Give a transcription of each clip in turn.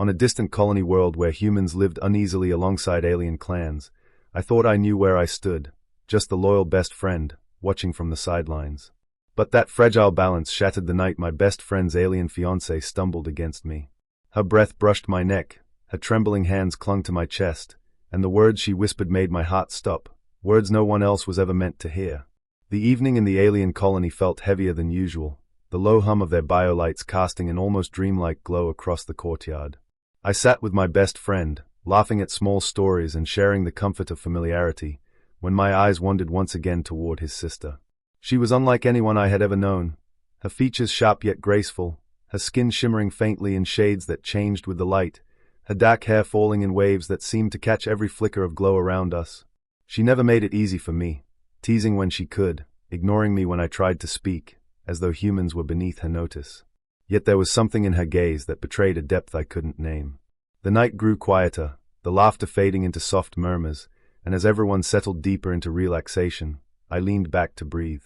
On a distant colony world where humans lived uneasily alongside alien clans, I thought I knew where I stood, just the loyal best friend, watching from the sidelines. But that fragile balance shattered the night my best friend's alien fiancée stumbled against me. Her breath brushed my neck, her trembling hands clung to my chest, and the words she whispered made my heart stop, words no one else was ever meant to hear. The evening in the alien colony felt heavier than usual, the low hum of their biolights casting an almost dreamlike glow across the courtyard. I sat with my best friend, laughing at small stories and sharing the comfort of familiarity, when my eyes wandered once again toward his sister. She was unlike anyone I had ever known, her features sharp yet graceful, her skin shimmering faintly in shades that changed with the light, her dark hair falling in waves that seemed to catch every flicker of glow around us. She never made it easy for me, teasing when she could, ignoring me when I tried to speak, as though humans were beneath her notice. Yet there was something in her gaze that betrayed a depth I couldn't name. The night grew quieter, the laughter fading into soft murmurs, and as everyone settled deeper into relaxation, I leaned back to breathe.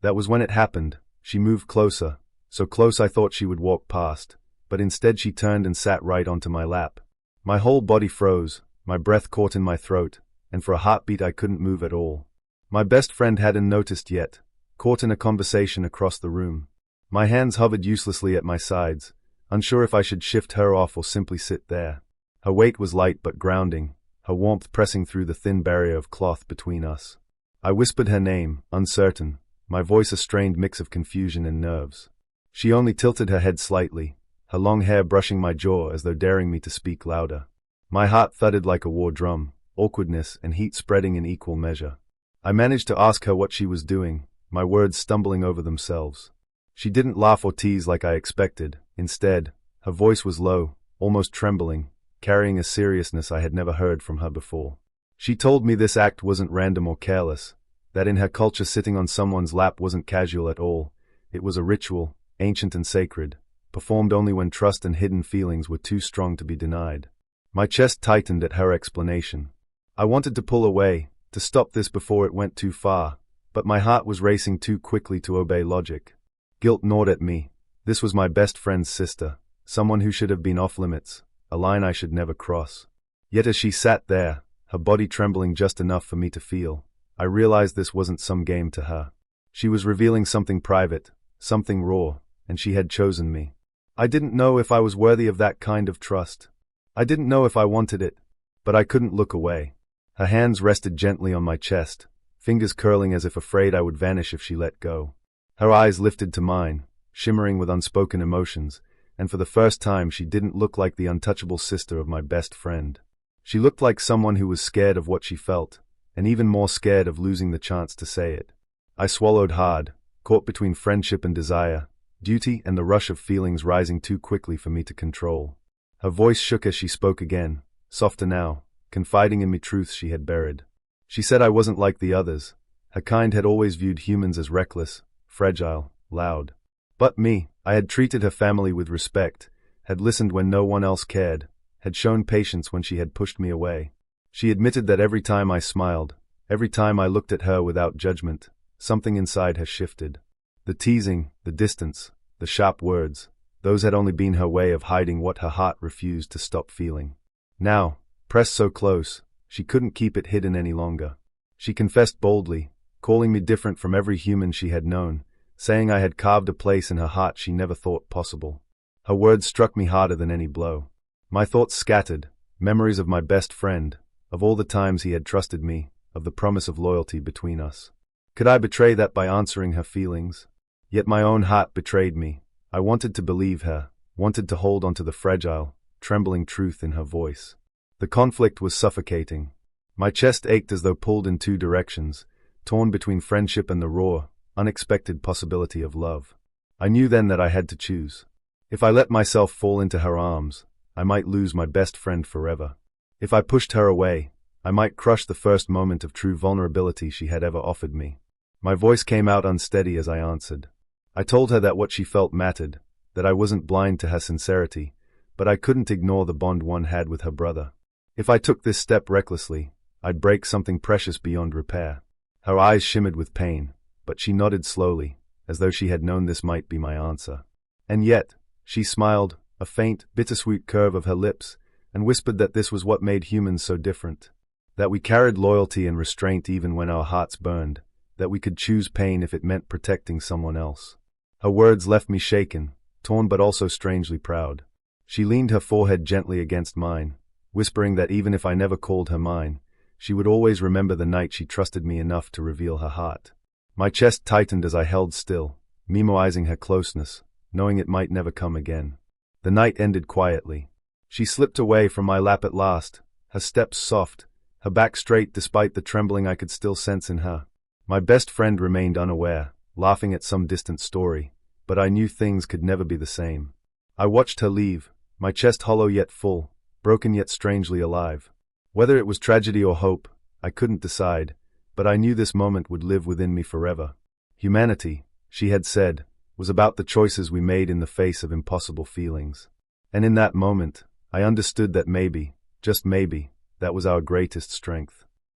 That was when it happened. She moved closer, so close I thought she would walk past, but instead she turned and sat right onto my lap. My whole body froze, my breath caught in my throat, and for a heartbeat I couldn't move at all. My best friend hadn't noticed yet, caught in a conversation across the room. My hands hovered uselessly at my sides, unsure if I should shift her off or simply sit there. Her weight was light but grounding, her warmth pressing through the thin barrier of cloth between us. I whispered her name, uncertain, my voice a strained mix of confusion and nerves. She only tilted her head slightly, her long hair brushing my jaw as though daring me to speak louder. My heart thudded like a war drum, awkwardness and heat spreading in equal measure. I managed to ask her what she was doing, my words stumbling over themselves. She didn't laugh or tease like I expected. Instead, her voice was low, almost trembling, carrying a seriousness I had never heard from her before. She told me this act wasn't random or careless, that in her culture sitting on someone's lap wasn't casual at all. It was a ritual, ancient and sacred, performed only when trust and hidden feelings were too strong to be denied. My chest tightened at her explanation. I wanted to pull away, to stop this before it went too far, but my heart was racing too quickly to obey logic. Guilt gnawed at me. This was my best friend's sister, someone who should have been off limits, a line I should never cross. Yet as she sat there, her body trembling just enough for me to feel, I realized this wasn't some game to her. She was revealing something private, something raw, and she had chosen me. I didn't know if I was worthy of that kind of trust. I didn't know if I wanted it, but I couldn't look away. Her hands rested gently on my chest, fingers curling as if afraid I would vanish if she let go. Her eyes lifted to mine, shimmering with unspoken emotions, and for the first time she didn't look like the untouchable sister of my best friend. She looked like someone who was scared of what she felt, and even more scared of losing the chance to say it. I swallowed hard, caught between friendship and desire, duty and the rush of feelings rising too quickly for me to control. Her voice shook as she spoke again, softer now, confiding in me truths she had buried. She said I wasn't like the others. Her kind had always viewed humans as reckless, fragile, loud. But me, I had treated her family with respect, had listened when no one else cared, had shown patience when she had pushed me away. She admitted that every time I smiled, every time I looked at her without judgment, something inside her shifted. The teasing, the distance, the sharp words, those had only been her way of hiding what her heart refused to stop feeling. Now, pressed so close, she couldn't keep it hidden any longer. She confessed boldly, calling me different from every human she had known, saying I had carved a place in her heart she never thought possible. Her words struck me harder than any blow. My thoughts scattered, memories of my best friend, of all the times he had trusted me, of the promise of loyalty between us. Could I betray that by answering her feelings? Yet my own heart betrayed me. I wanted to believe her, wanted to hold onto the fragile, trembling truth in her voice. The conflict was suffocating. My chest ached as though pulled in two directions, torn between friendship and the raw, unexpected possibility of love. I knew then that I had to choose. If I let myself fall into her arms, I might lose my best friend forever. If I pushed her away, I might crush the first moment of true vulnerability she had ever offered me. My voice came out unsteady as I answered. I told her that what she felt mattered, that I wasn't blind to her sincerity, but I couldn't ignore the bond one had with her brother. If I took this step recklessly, I'd break something precious beyond repair. Her eyes shimmered with pain, but she nodded slowly, as though she had known this might be my answer. And yet, she smiled, a faint, bittersweet curve of her lips, and whispered that this was what made humans so different. That we carried loyalty and restraint even when our hearts burned, that we could choose pain if it meant protecting someone else. Her words left me shaken, torn but also strangely proud. She leaned her forehead gently against mine, whispering that even if I never called her mine, she would always remember the night she trusted me enough to reveal her heart. My chest tightened as I held still, memoizing her closeness, knowing it might never come again. The night ended quietly. She slipped away from my lap at last, her steps soft, her back straight despite the trembling I could still sense in her. My best friend remained unaware, laughing at some distant story, but I knew things could never be the same. I watched her leave, my chest hollow yet full, broken yet strangely alive. Whether it was tragedy or hope, I couldn't decide, but I knew this moment would live within me forever. Humanity, she had said, was about the choices we made in the face of impossible feelings. And in that moment, I understood that maybe, just maybe, that was our greatest strength.